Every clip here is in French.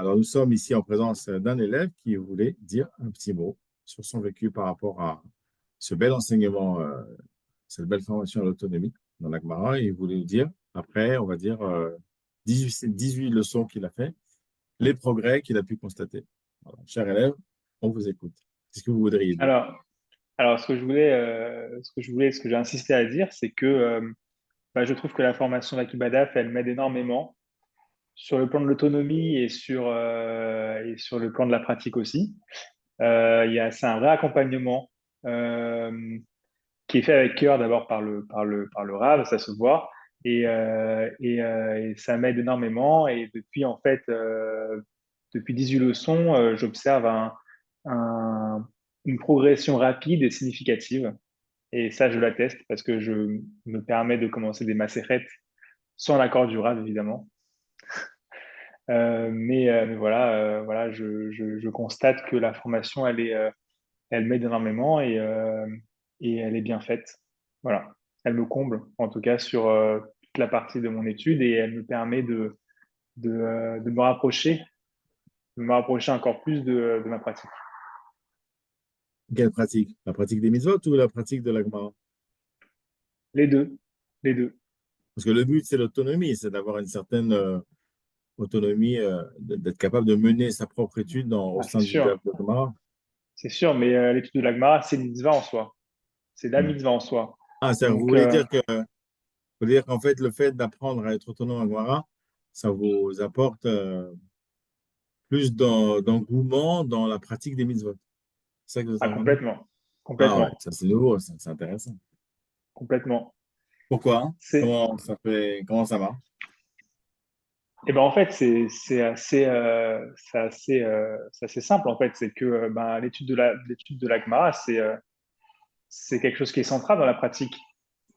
Alors, nous sommes ici en présence d'un élève qui voulait dire un petit mot sur son vécu par rapport à ce bel enseignement, cette belle formation à l'autonomie dans la Gemara. Il voulait nous dire, après, on va dire, 18 leçons qu'il a fait, les progrès qu'il a pu constater. Alors, cher élève, on vous écoute. Qu'est-ce que vous voudriez dire? Alors, alors, ce que j'ai insisté à dire, c'est que je trouve que la formation d'Akibadaf, elle m'aide énormément sur le plan de l'autonomie et sur le plan de la pratique aussi. C'est un vrai accompagnement euh, qui est fait avec cœur d'abord par le Rav, ça se voit, et ça m'aide énormément. Et depuis 18 leçons, j'observe une progression rapide et significative. Et ça, je l'atteste parce que je me permets de commencer des macérètes sans l'accord du Rav, évidemment. Mais voilà, je constate que la formation, elle m'aide énormément et elle est bien faite. Voilà. Elle me comble, en tout cas, sur toute la partie de mon étude et elle me permet de me rapprocher encore plus de ma pratique. Quelle pratique? La pratique des mitzvot ou la pratique de la Gemara? Les deux, les deux. Parce que le but, c'est l'autonomie, c'est d'avoir une certaine autonomie, d'être capable de mener sa propre étude au Ah, sein d'une œuvre de Gemara. c'est sûr, mais l'étude de l'Agmara, c'est une mitzvah en soi. C'est la Hmm. mitzvah en soi. Ah, c'est-à-dire, Donc, vous voulez dire qu'en fait, le fait d'apprendre à être autonome en Gemara, ça vous apporte plus d'engouement dans la pratique des mitzvot. C'est ça que vous êtes en train de dire? complètement. Ah ouais, Complètement. ça c'est nouveau, ça, c'est intéressant. Complètement. Pourquoi, hein? C'est, Comment ça marche? Et ben en fait, c'est assez simple en fait. C'est que l'étude de la Gemara, c'est quelque chose qui est central dans la pratique.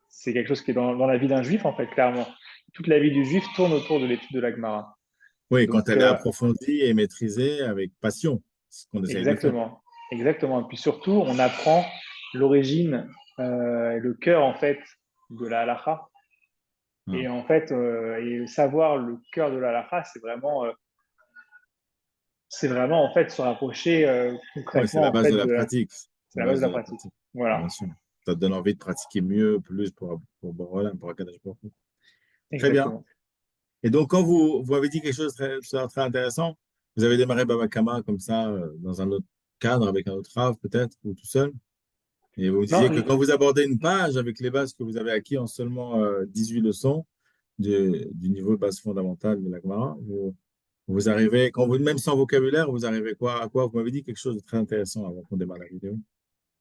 C'est quelque chose qui est dans la vie d'un juif en fait, clairement. Toute la vie du juif tourne autour de l'étude de la Gemara. Oui, quand Donc, elle est approfondie et maîtrisée avec passion, c'est ce qu'on essaye de faire. exactement, exactement. Et puis surtout, on apprend l'origine et le cœur en fait de la halakha. Ah. Et en fait, savoir le cœur de la halakha, c'est vraiment en fait se rapprocher Ouais, c'est concrètement la en base fait de la pratique. c'est C'est la la base base de de la la pratique. pratique. Voilà, Bien sûr. Ça te donne envie de pratiquer mieux, plus pour Borolam, pour Akadosh Baruch Hu. Très bien. exactement. Et donc, quand vous avez dit quelque chose de très intéressant, vous avez démarré Baba Kama comme ça, dans un autre cadre, avec un autre rave peut-être, ou tout seul. Et vous me Non, disiez que quand vous abordez une page avec les bases que vous avez acquis en seulement 18 leçons du niveau de base fondamentale de la Gemara, vous arrivez, même sans vocabulaire, vous arrivez à quoi? Vous m'avez dit quelque chose de très intéressant avant qu'on démarre la vidéo.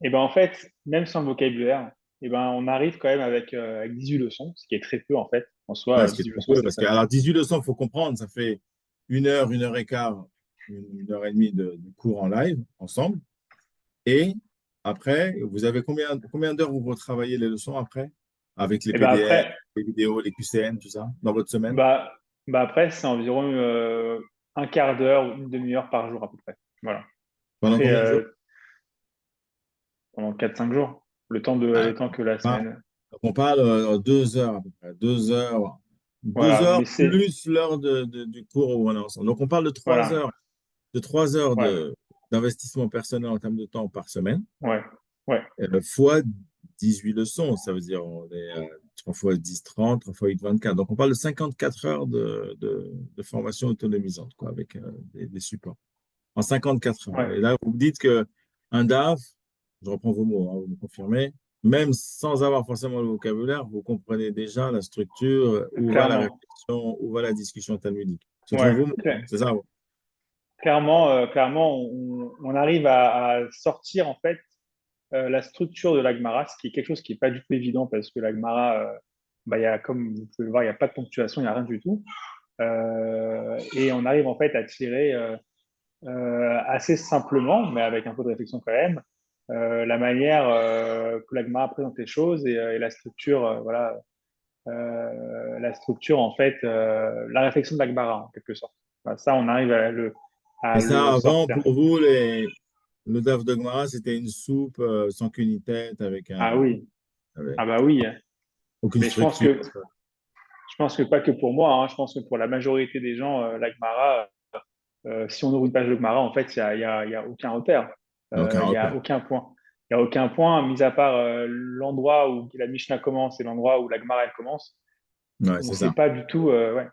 et ben en fait, même sans le vocabulaire, et ben on arrive quand même avec 18 leçons, ce qui est très peu en fait. En Ouais, soi, ce qui est 18 très leçons, peu, parce que alors 18 leçons, il faut comprendre, ça fait une heure et quart, une heure et demie de cours en live ensemble. Et après, vous avez combien d'heures vous retravaillez les leçons après? Avec les et ben PDF, après, les vidéos, les QCM, tout ça, dans votre semaine? bah, après c'est environ un quart d'heure ou une demi-heure par jour à peu près. Voilà. Pendant Après, combien de jours? pendant 4 5 jours, Ah, le temps que la bah, semaine. donc on parle 2 heures à peu près. 2 heures. Deux Voilà, heures mais c'est plus l'heure du cours où on est ensemble. Donc on parle de trois voilà, heures, de 3 heures ouais, d'investissement personnel en termes de temps par semaine. ouais, ouais, Fois 18 leçons, ça veut dire on est 3 fois 10, 30, 3 fois 8, 24. Donc on parle de 54 heures de formation autonomisante, quoi, avec des supports. En 54 heures. ouais. Et là, vous me dites que un DAF, je reprends vos mots, hein, vous me confirmez, même sans avoir forcément le vocabulaire, vous comprenez déjà la structure, où va la Clairement. réflexion, où va la discussion talmudique. Ce sont Ouais, vos mots, hein, c'est ça? clairement, clairement, on arrive à sortir en fait la structure de l'Agmara, ce qui est quelque chose qui n'est pas du tout évident parce que l'Agmara, il y a, comme vous pouvez le voir, il n'y a pas de ponctuation, il n'y a rien du tout. Et on arrive en fait à tirer assez simplement, mais avec un peu de réflexion quand même, la manière que l'Agmara présente les choses et la structure, voilà, la structure en fait, la réflexion de l'Agmara en quelque sorte. Voilà, ça, on arrive à Et ça, le avant, sortir. pour vous, le DAF de Gemara, c'était une soupe sans queue ni tête, Ah oui, avec ah bah oui. aucune Mais structure. je pense que pas que pour moi, hein, je pense que pour la majorité des gens, l'Agmara, Si on ouvre une page de Gemara, en fait, il y a aucun repère. Donc, un Il y a repère. aucun point. Il y a aucun point, mis à part l'endroit où la Mishnah commence et l'endroit où la Gemara elle commence. Ouais, On ne c'est sait ça. pas du tout. Ouais.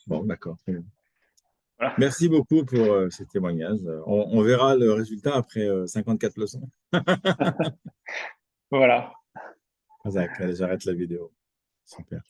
Bon, d'accord. Très bien. Voilà. Merci beaucoup pour ces témoignages. On verra le résultat après 54 leçons. Voilà. Zach, allez, j'arrête la vidéo. Super.